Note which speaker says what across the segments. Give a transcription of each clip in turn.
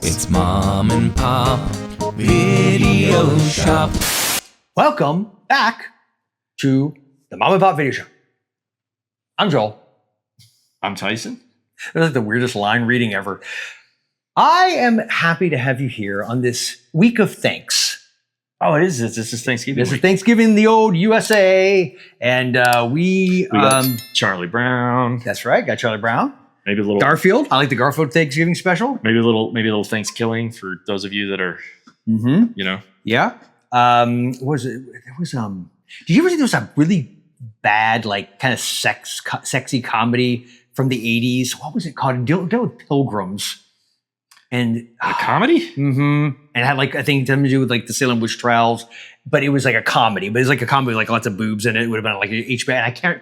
Speaker 1: It's Mom and Pop Video Shop.
Speaker 2: Welcome back to the Mom and Pop Video Shop. I'm Joel.
Speaker 3: I'm Tyson.
Speaker 2: That's like the weirdest line reading ever. I am happy to have you here on this week of thanks.
Speaker 3: Oh, it is. This is Thanksgiving.
Speaker 2: This is Thanksgiving in the old USA. And we
Speaker 3: got Charlie Brown.
Speaker 2: That's right. Got Charlie Brown.
Speaker 3: Maybe a little
Speaker 2: Garfield. I like the Garfield Thanksgiving special.
Speaker 3: Maybe a little Thanksgiving for those of you that are,
Speaker 2: Yeah. What was it? There was did you ever see there was a really bad, like kind of sexy comedy from the 80s? What was it called? Dealt with pilgrims. And
Speaker 3: a comedy?
Speaker 2: Mm-hmm. And it had like, I think something to do with like the Salem witch trials, but it was like a comedy, but it's like a comedy with like lots of boobs in it. It would have been like HBO. And I can't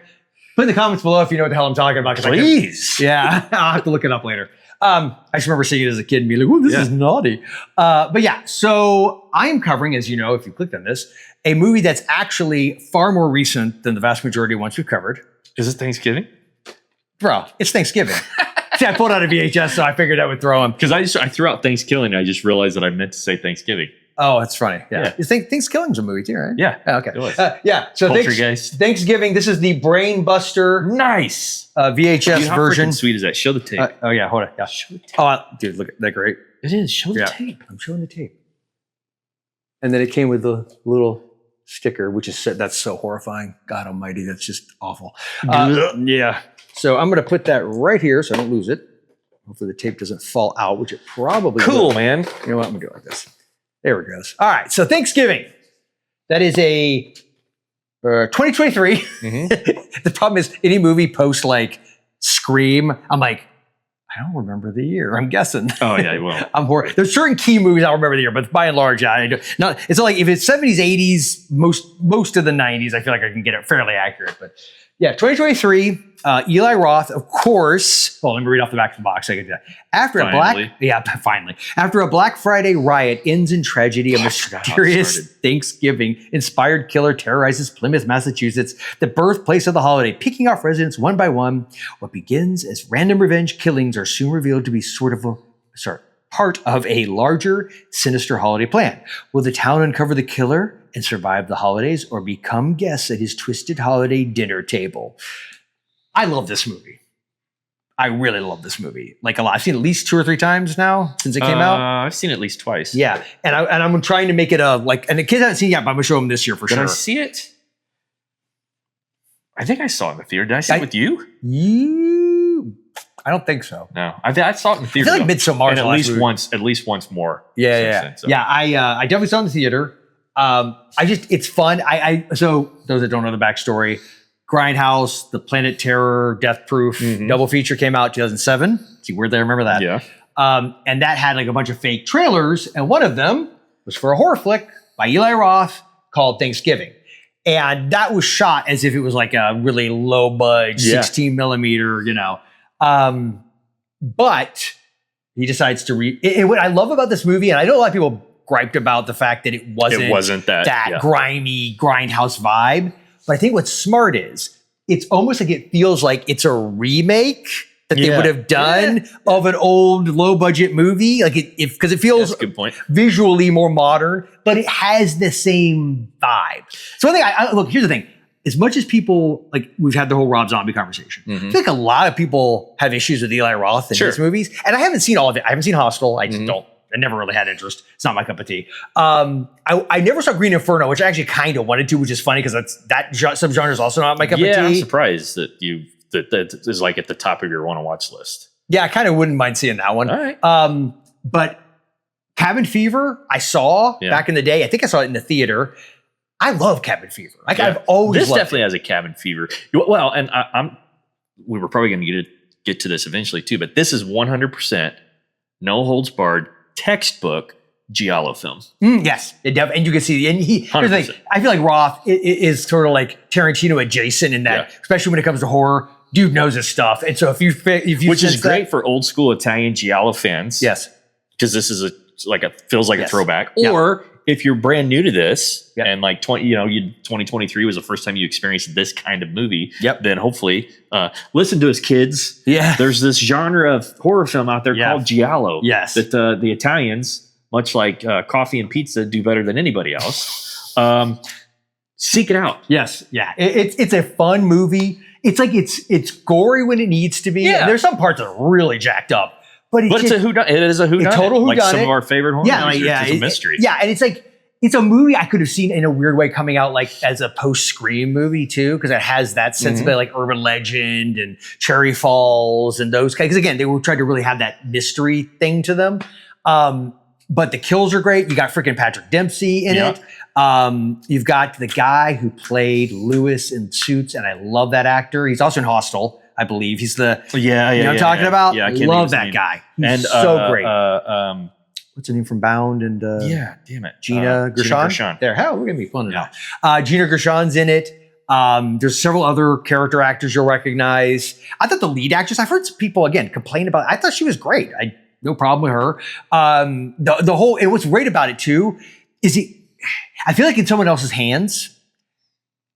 Speaker 2: put in the comments below if you know what the hell I'm talking about.
Speaker 3: Please.
Speaker 2: Yeah. I'll have to look it up later. I just remember seeing it as a kid and being like, oh, this is naughty. But yeah, so I am covering, as you know, if you clicked on this, a movie that's actually far more recent than the vast majority of ones we've covered.
Speaker 3: Is it Thanksgiving?
Speaker 2: Bro, it's Thanksgiving. See, I pulled out a VHS, so I figured I would throw them.
Speaker 3: Because I threw out Thanksgiving, and I just realized that I meant to say Thanksgiving.
Speaker 2: Oh, that's funny. Yeah. You think Thanksgiving's a movie too, right?
Speaker 3: Yeah.
Speaker 2: Oh, okay.
Speaker 3: It was.
Speaker 2: So
Speaker 3: Poltergeist.
Speaker 2: Thanksgiving. This is the Brain Buster.
Speaker 3: Nice.
Speaker 2: VHS
Speaker 3: Dude, how
Speaker 2: version.
Speaker 3: freaking sweet is that? Show the tape.
Speaker 2: Oh yeah, hold on. Yeah.
Speaker 3: Show the tape.
Speaker 2: Oh, dude, look, that great.
Speaker 3: It is. Show the tape.
Speaker 2: I'm showing the tape. And then it came with the little sticker, which is that's so horrifying. God Almighty, that's just awful. Yeah. So I'm going to put that right here so I don't lose it. Hopefully the tape doesn't fall out, which it probably will.
Speaker 3: Man.
Speaker 2: You know what? I'm going to do it like this. There it goes. All right. So Thanksgiving. That is a 2023. Mm-hmm. The problem is any movie post like Scream, I'm like, I don't remember the year. I'm guessing.
Speaker 3: Oh, yeah, you will.
Speaker 2: There's certain key movies I'll remember the year, but by and large, yeah, I do. It's not like if it's 70s, 80s, most of the 90s, I feel like I can get it fairly accurate. But yeah, 2023, Eli Roth, of course. Well, let me read off the back of the box. I can do that. After a Black Friday riot ends in tragedy, a mysterious Thanksgiving-inspired killer terrorizes Plymouth, Massachusetts, the birthplace of the holiday, picking off residents one by one. What begins as random revenge killings are soon revealed to be part of a larger, sinister holiday plan. Will the town uncover the killer and survive the holidays, or become guests at his twisted holiday dinner table? I love this movie. I really love this movie. Like a lot. I've seen it at least 2 or 3 times now since it came out.
Speaker 3: I've seen it at least twice.
Speaker 2: Yeah. And I'm trying to make it and the kids haven't seen it yet, but I'm going to show them this year for sure.
Speaker 3: Did I see it? I think I saw it in the theater. Did I see it with you?
Speaker 2: I don't think so.
Speaker 3: No. I saw it in the theater.
Speaker 2: I feel like Midsommar.
Speaker 3: At least once more.
Speaker 2: Yeah. Then, so. Yeah. I definitely saw it in the theater. It's fun. So those that don't know the backstory, Grindhouse, The Planet Terror, Death Proof, double feature came out 2007. See, weird they remember that.
Speaker 3: Yeah.
Speaker 2: And that had like a bunch of fake trailers, and one of them was for a horror flick by Eli Roth called Thanksgiving. And that was shot as if it was like a really low budge, 16 millimeter, but he decides to what I love about this movie, and I know a lot of people griped about the fact that it wasn't that grimy Grindhouse vibe. But I think what's smart is it's almost like it feels like it's a remake that they would have done of an old low budget movie. Like because it feels
Speaker 3: good point.
Speaker 2: Visually more modern, but it has the same vibe. So I think look, here's the thing. As much as people, like we've had the whole Rob Zombie conversation, I think a lot of people have issues with Eli Roth in his movies. And I haven't seen all of it. I haven't seen Hostel. I just don't. I never really had interest. It's not my cup of tea. I never saw Green Inferno, which I actually kind of wanted to, which is funny because that subgenre is also not my cup of tea.
Speaker 3: Yeah, I'm surprised that that is like at the top of your want-to-watch list.
Speaker 2: Yeah, I kind of wouldn't mind seeing that one.
Speaker 3: All right.
Speaker 2: But Cabin Fever, I saw back in the day. I think I saw it in the theater. I love Cabin Fever. I've always
Speaker 3: this definitely has a Cabin Fever. Well, and we were probably going to get to this eventually too, but this is 100% no holds barred textbook giallo film.
Speaker 2: Yes, and you can see. And here's the thing. I feel like Roth is sort of like Tarantino adjacent in that, especially when it comes to horror. Dude knows his stuff, and so if you
Speaker 3: which is great for old school Italian giallo fans.
Speaker 2: Yes,
Speaker 3: because this is feels like a throwback, or if you're brand new to this
Speaker 2: Yep.
Speaker 3: and like 2023 was the first time you experienced this kind of movie,
Speaker 2: Yep.
Speaker 3: then hopefully listen to us, kids.
Speaker 2: Yeah.
Speaker 3: There's this genre of horror film out there
Speaker 2: Yeah.
Speaker 3: called giallo.
Speaker 2: Yes.
Speaker 3: That the Italians, much like coffee and pizza, do better than anybody else. Seek it out.
Speaker 2: Yes. Yeah. It's a fun movie. It's like it's gory when it needs to be.
Speaker 3: Yeah.
Speaker 2: And there's some parts that are really jacked up. But
Speaker 3: But it's a whodunit. It is a whodunit.
Speaker 2: total
Speaker 3: Like some
Speaker 2: whodunit.
Speaker 3: of our favorite horror movies. It's a mystery.
Speaker 2: Yeah, and it's like it's a movie I could have seen in a weird way coming out like as a post-Scream movie too, because it has that sensibility like urban legend and Cherry Falls and those kinds. Because again, they were trying to really have that mystery thing to them. But the kills are great. You got freaking Patrick Dempsey in it. You've got the guy who played Lewis in Suits, and I love that actor. He's also in Hostel, I believe. He's the you know what I'm talking about.
Speaker 3: Yeah, I can't
Speaker 2: love
Speaker 3: think of his
Speaker 2: that
Speaker 3: name.
Speaker 2: guy. He's
Speaker 3: And
Speaker 2: so great.
Speaker 3: what's
Speaker 2: What's her name from Bound and
Speaker 3: yeah, damn it,
Speaker 2: Gina Gershon.
Speaker 3: Gina Gershon.
Speaker 2: There, hell, we're gonna be fun enough. Gina Gershon's in it. There's several other character actors you'll recognize. I thought the lead actress, I've heard some people again complain about it. I thought she was great. No problem with her. The whole, and what's great about it too, is I feel like in someone else's hands,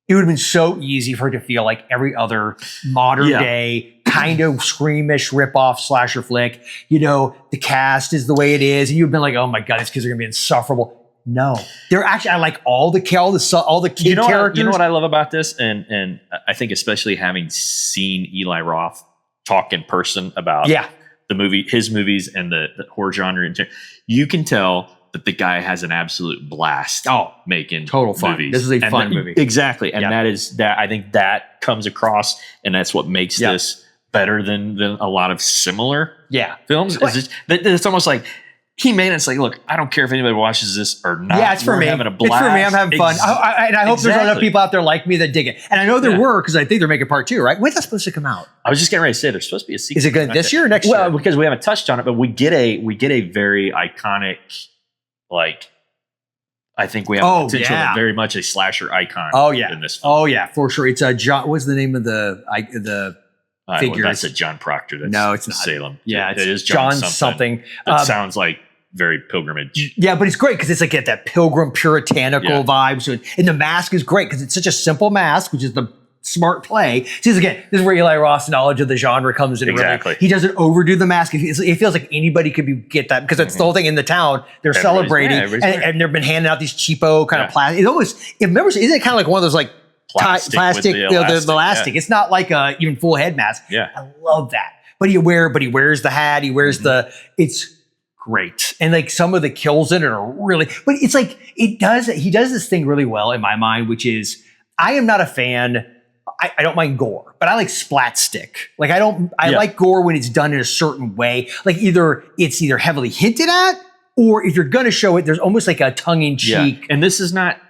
Speaker 2: it would have been so easy for her to feel like every other modern day kind of screamish ripoff slasher flick. You know, the cast is the way it is. And you've been like, oh my God, these kids are gonna be insufferable. No, they're actually, I like all the kid characters.
Speaker 3: You know what I love about this? And I think especially having seen Eli Roth talk in person about the movie, his movies and the horror genre, you can tell that the guy has an absolute blast making
Speaker 2: total fun.
Speaker 3: movies.
Speaker 2: This is a fun movie.
Speaker 3: Exactly. And I think that comes across, and that's what makes this better than a lot of similar films. It's almost like he made it. It's like, look, I don't care if anybody watches this or not.
Speaker 2: Yeah, it's for me.
Speaker 3: Having a blast.
Speaker 2: It's for me. I'm having fun. And I hope there's other people out there like me that dig it. And I know there were, because I think they're making part 2, right? When's that supposed to come out?
Speaker 3: I was just getting ready to say there's supposed to be a sequel.
Speaker 2: Is it good this year or next year?
Speaker 3: Well, because we haven't touched on it, but we get a very iconic, like, I think we have the potential of very much a slasher icon. In this film.
Speaker 2: Oh yeah, for sure. It's John. What's the name of the figure?
Speaker 3: Well, that's a John Proctor. That's
Speaker 2: no, it's not
Speaker 3: Salem.
Speaker 2: Yeah,
Speaker 3: it is John something. That sounds like very pilgrimage.
Speaker 2: Yeah, but it's great because it's like at that pilgrim puritanical vibe. So, and the mask is great because it's such a simple mask, which is the smart play. See, again, this is where Eli Roth's knowledge of the genre comes in.
Speaker 3: Exactly.
Speaker 2: Really, he doesn't overdo the mask. It feels like anybody could get that because that's the whole thing in the town. They're celebrating and they've been handing out these cheapo kind of plastic. It almost, isn't it kind of like one of those like plastic
Speaker 3: the
Speaker 2: elastic. It's not like a even full head mask.
Speaker 3: Yeah.
Speaker 2: I love that. But he wears the hat. He wears it's great. And like some of the kills in it are really, but it's like, he does this thing really well in my mind, which is, I am not a fan. I don't mind gore, but I like splat stick. Like I like gore when it's done in a certain way. Like it's either heavily hinted at, or if you're going to show it, there's almost like a tongue in cheek.
Speaker 3: Yeah. And this is not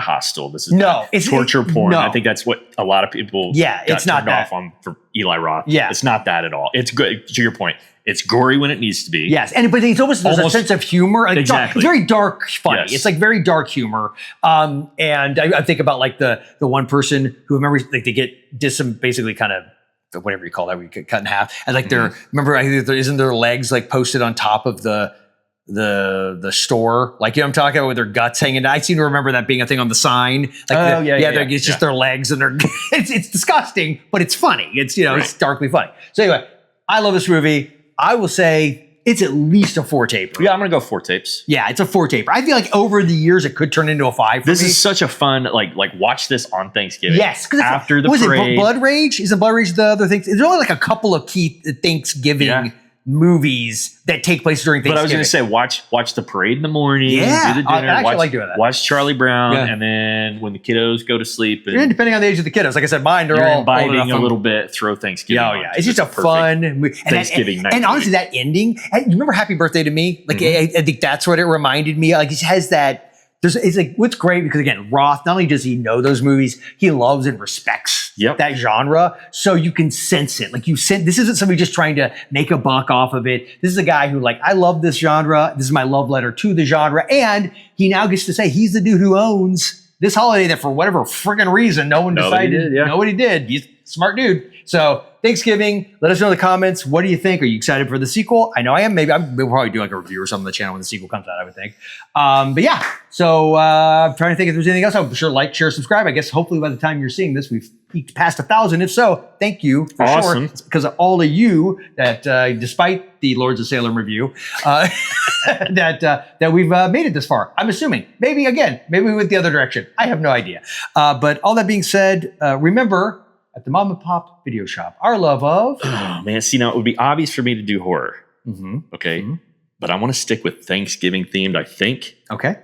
Speaker 3: Hostile. This is it's torture porn. I think that's what a lot of people
Speaker 2: it's not
Speaker 3: turned off on for Eli Roth.
Speaker 2: Yeah.
Speaker 3: It's not that at all. It's good. To your point, it's gory when it needs to be.
Speaker 2: Yes. But it's almost there's a sense of humor. Like,
Speaker 3: exactly.
Speaker 2: It's very dark funny.
Speaker 3: Yes.
Speaker 2: It's like very dark humor. And I think about like the one person who remembers like they get basically kind of whatever you call that, we get cut in half. And like remember, I think isn't their legs like posted on top of the store, like, you know what I'm talking about, with their guts hanging down. I seem to remember that being a thing on the sign. Like it's just their legs and their it's disgusting, but it's funny. It's it's darkly funny. So anyway, I love this movie. I will say it's at least a 4 taper.
Speaker 3: Yeah, I'm gonna go 4 tapes.
Speaker 2: Yeah, it's a 4 taper. I feel like over the years it could turn into a 5 for
Speaker 3: This
Speaker 2: me.
Speaker 3: is such a fun like watch this on Thanksgiving.
Speaker 2: Yes, because
Speaker 3: after the parade.
Speaker 2: Blood Rage? Isn't Blood Rage the other thing? There's only like a couple of key Thanksgiving movies that take place during Thanksgiving.
Speaker 3: But I was going to say, watch the parade in the morning.
Speaker 2: Yeah,
Speaker 3: do the dinner.
Speaker 2: I actually like doing that.
Speaker 3: Watch Charlie Brown, and then when the kiddos go to sleep, and
Speaker 2: depending on the age of the kiddos, like I said, mine are all
Speaker 3: imbibing a little bit. Throw Thanksgiving.
Speaker 2: Oh yeah, it's just a fun movie.
Speaker 3: Thanksgiving night.
Speaker 2: And honestly, that ending. You remember Happy Birthday to Me? Like I think that's what it reminded me. Like it has that. It's like what's great because again, Roth, not only does he know those movies, he loves and respects that genre. So you can sense it. Like this isn't somebody just trying to make a buck off of it. This is a guy who like, I love this genre. This is my love letter to the genre. And he now gets to say he's the dude who owns this holiday that for whatever friggin' reason, no one decided. Nobody did. Smart dude. So Thanksgiving, let us know in the comments. What do you think? Are you excited for the sequel? I know I am. Maybe we'll probably do like a review or something on the channel when the sequel comes out, I would think. But yeah, so I'm trying to think if there's anything else. I'm sure like, share, subscribe. I guess hopefully by the time you're seeing this, we've peaked past 1,000. If so, thank you for sure. It's because of all of you that, despite the Lords of Salem review, that we've made it this far. I'm assuming. Maybe we went the other direction. I have no idea. But all that being said, remember, at the Mom and Pop Video Shop, our love of...
Speaker 3: Oh, man. See, now it would be obvious for me to do horror. Okay? But I want to stick with Thanksgiving themed, I think.
Speaker 2: Okay.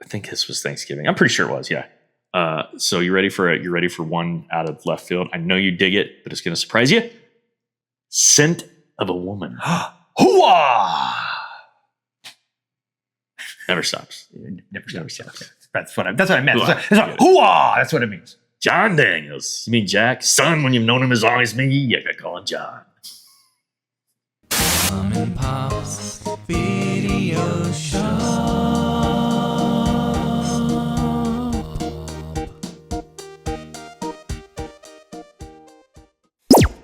Speaker 3: I think this was Thanksgiving. I'm pretty sure it was, yeah. So you ready for one out of left field? I know you dig it, but it's going to surprise you. Scent of a Woman.
Speaker 2: Hooah!
Speaker 3: Never stops.
Speaker 2: Never stops. That's what I meant. Hooah! That's what it means.
Speaker 3: John Daniels. You mean Jack? Son, when you've known him as long as me, you gotta call him John.
Speaker 1: Mom and Pops.